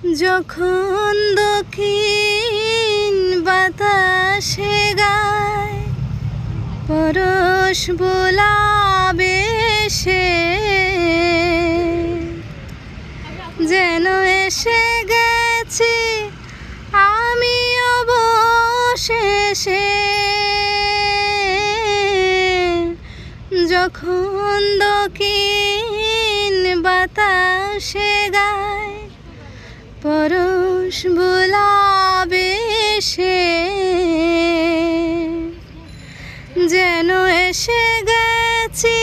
যখন দক্ষিণ বাতাসে গায় পরশ বোলাবে সে, যেন এসে গেছি আমি অবশেষে। যখন দক্ষিণ বাতাসে গায় পরশ বোলাবে সে, যেন এসে গেছি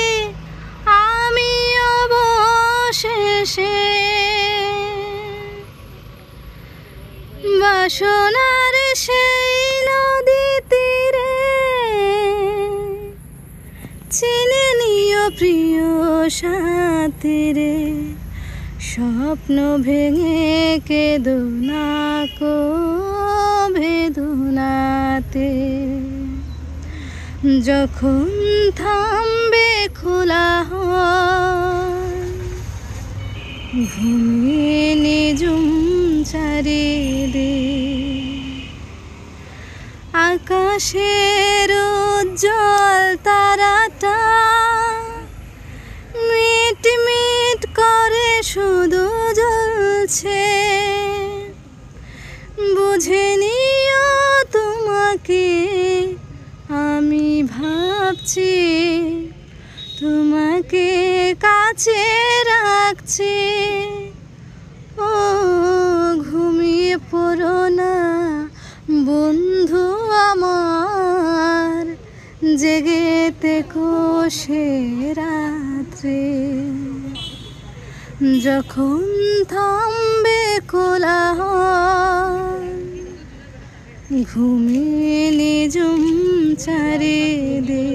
আমি অবশেষে। বাসনার সেই নদী তীরে চিনে নিও প্রিয় সাথী রে, স্বপ্ন ভেঙে কেঁদো না কো বেদনাতে। যখন থামবে খোলা হয় ভূমি নিঝুম চারিদিক, আকাশের উজ্জ্বল তারাটা মিট মিট করে শুধু জ্বলছে। বুঝে নিও তোমাকে আমি ভাবছি, তোমাকে কাছে রাখছি। ও ঘুমিয়ে পড়ো না বন্ধু আমার, জেগে থেকো সে রাত্রে। যখন থামবে কোলাহল ঘুমিয়ে নিঝুম চারিদিক।